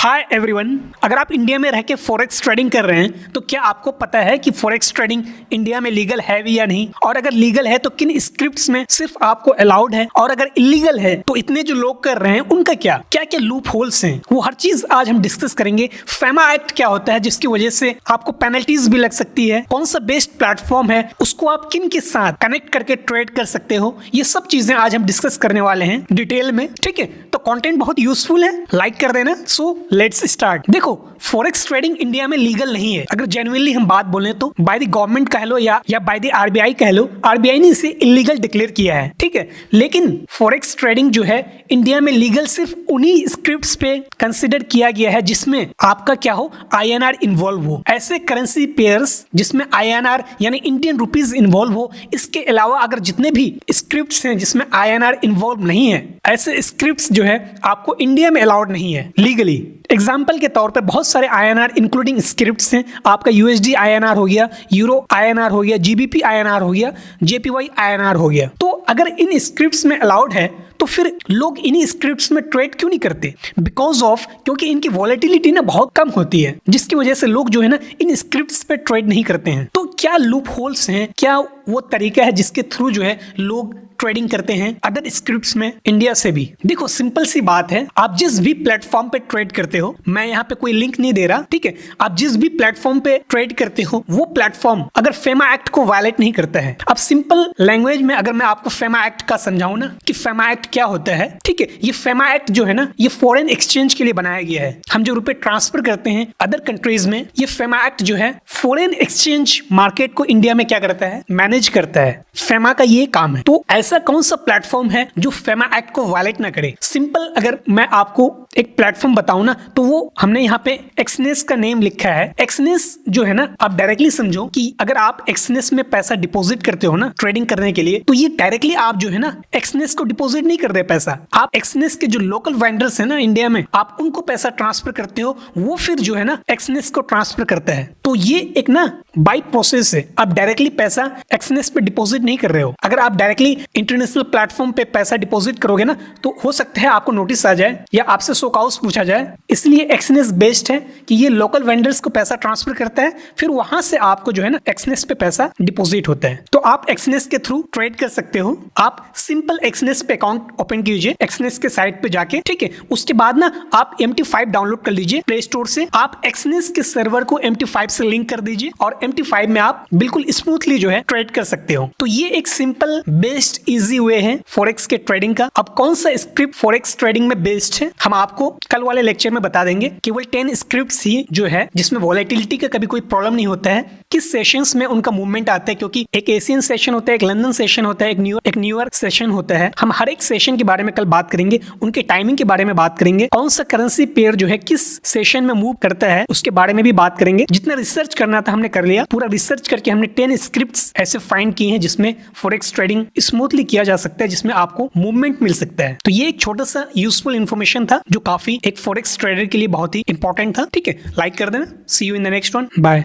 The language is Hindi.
हाय एवरीवन, अगर आप इंडिया में रह के फॉरेक्स ट्रेडिंग कर रहे हैं तो क्या आपको पता है कि फॉरेक्स ट्रेडिंग इंडिया में लीगल है भी या नहीं, और अगर लीगल है तो किन स्क्रिप्ट्स में सिर्फ आपको अलाउड है, और अगर इलीगल है तो इतने जो लोग कर रहे हैं उनका क्या क्या लूप होल्स हैं, वो हर चीज आज हम डिस्कस करेंगे। फैमा एक्ट क्या होता है जिसकी वजह से आपको पेनल्टीज भी लग सकती है, कौन सा बेस्ट प्लेटफॉर्म है, उसको आप किन के साथ कनेक्ट करके ट्रेड कर सकते हो, ये सब चीजें आज हम डिस्कस करने वाले हैं डिटेल में। ठीक है, तो कंटेंट बहुत यूजफुल है, लाइक कर देना। So let's start. देखो, फॉरेक्स ट्रेडिंग इंडिया में लीगल नहीं है। अगर जेन्युइनली हम बात बोलें तो बाय द गवर्नमेंट कह लो या बाय द आरबीआई कह लो, आरबीआई ने इसे इलीगल डिक्लेयर किया है। ठीक है, लेकिन फॉरेक्स ट्रेडिंग जो है इंडिया में लीगल सिर्फ उन्हीं स्क्रिप्ट्स पे कंसिडर किया गया है जिसमें आपका क्या हो, आईएनआर इन्वॉल्व हो। ऐसे करेंसी पेयर्स जिसमें आईएनआर यानी इंडियन रुपीज इन्वॉल्व हो। इसके अलावा अगर जितने भी स्क्रिप्ट्स हैं जिसमें आईएनआर इन्वॉल्व नहीं है, ऐसे स्क्रिप्ट्स जो है आपको इंडिया में अलाउड नहीं है लीगली। एग्जाम्पल के तौर पे बहुत सारे आईएनआर इंक्लूडिंग स्क्रिप्ट्स हैं। आपका यूएसडी आईएनआर हो गया, यूरो आईएनआर हो गया, जीबीपी आईएनआर हो गया, जेपीवाई आईएनआर हो गया। तो अगर इन स्क्रिप्ट्स में अलाउड है तो फिर लोग इन्हीं स्क्रिप्ट्स में ट्रेड क्यों नहीं करते? बिकॉज ऑफ क्योंकि इनकी वॉलेटिलिटी ना बहुत कम होती है, जिसकी वजह से लोग जो है ना इन स्क्रिप्ट्स पे ट्रेड नहीं करते हैं। तो क्या लूप होल्स हैं, क्या वो तरीका है जिसके थ्रू जो है लोग ट्रेडिंग करते हैं अदर स्क्रिप्ट्स में इंडिया से भी? देखो, सिंपल सी बात है, आप जिस भी प्लेटफॉर्म पे ट्रेड करते हो, मैं यहाँ पे कोई लिंक नहीं दे रहा, ठीक है, आप जिस भी प्लेटफॉर्म पे ट्रेड करते हो वो प्लेटफॉर्म अगर फेमा एक्ट को वायलेट नहीं करता है। अब सिंपल लैंग्वेज में अगर मैं आपको फेमा एक्ट का समझाऊं ना कि फेमा एक्ट क्या होता है, ठीक है, ये फेमा एक्ट जो है ना ये फॉरेन एक्सचेंज के लिए बनाया गया है। हम जो रुपए ट्रांसफर करते हैं अदर कंट्रीज में, ये फेमा एक्ट जो है फॉरेन एक्सचेंज मार्केट को इंडिया में क्या करता है, मैनेज करता है। फेमा का ये काम है। तो ऐसा कौन सा प्लेटफॉर्म है जो फेमा एक्ट को वायलेट ना करे? सिंपल अगर मैं आपको एक प्लेटफॉर्म बताऊं ना तो वो हमने यहाँ पे एक्सनेस का नेम लिखा है। एक्सनेस जो है ना, आप डायरेक्टली समझो कि अगर आप एक्सनेस में पैसा डिपॉजिट करते हो ना ट्रेडिंग करने के लिए, तो ये डायरेक्टली आप जो है ना एक्सनेस को डिपॉजिट नहीं कर रहे पैसा, आप एक्सनेस के जो लोकल वेंडर्स है ना इंडिया में, आप उनको पैसा ट्रांसफर करते हो, वो फिर जो है ना एक्सनेस को ट्रांसफर करता है। तो ये एक ना बाई प्रोसेस है, आप डायरेक्टली पैसा एक्सनेस पे डिपॉजिट नहीं कर रहे हो। अगर आप डायरेक्टली इंटरनेशनल प्लेटफॉर्म पे पैसा डिपॉजिट करोगे ना तो हो सकता है आपको नोटिस आ जाए या आपसे शोकआउट पूछा जाए। इसलिए एक्सनेस बेस्ड है कि ये लोकल वेंडर्स को पैसा ट्रांसफर करता है, फिर वहां से आपको जो है ना एक्सनेस पे पैसा डिपॉजिट होता है। तो आप एक्सनेस के थ्रू ट्रेड कर सकते हो। आप सिंपल एक्सनेस पे अकाउंट ओपन कीजिए एक्सनेस के साइट पे जाके, ठीक है, उसके बाद ना आप MT5 डाउनलोड कर लीजिए प्ले स्टोर से। आप एक्सनेस के सर्वर को MT5 से लिंक कर दीजिए और MT5 में आप बिल्कुल स्मूथली जो है ट्रेड कर सकते हो। तो ये एक सिंपल बेस्ट इजी वे है फॉरेक्स के ट्रेडिंग का। अब कौन सा स्क्रिप्ट फॉरेक्स ट्रेडिंग में बेस्ट है हम आपको कल वाले लेक्चर में बता देंगे। केवल 10 स्क्रिप्ट्स ही जो है जिसमें वॉलेटिलिटी का कभी कोई प्रॉब्लम नहीं होता है, किस सेशंस में उनका मूवमेंट आता है, क्योंकि एक एशियन सेशन होता है, एक लंदन सेशन होता है, एक न्यूयॉर्क सेशन होता है। हम हर एक सेशन के बारे में कल बात करेंगे, उनके टाइमिंग के बारे में बात करेंगे, कौन सा करेंसी पेयर जो है किस सेशन में मूव करता है उसके बारे में भी बात करेंगे। जितना रिसर्च करना था हमने कर लिया, पूरा रिसर्च करके हमने 10 स्क्रिप्ट्स ऐसे फाइंड किए हैं जिसमें फॉरेक्स ट्रेडिंग स्मूथली किया जा सकता है, जिसमें आपको मूवमेंट मिल सकता है। तो ये एक छोटा सा यूजफुल इन्फॉर्मेशन था जो काफी एक फॉरेक्स ट्रेडर के लिए बहुत ही इंपॉर्टेंट था। ठीक है, लाइक कर देना। See you in the next one, bye.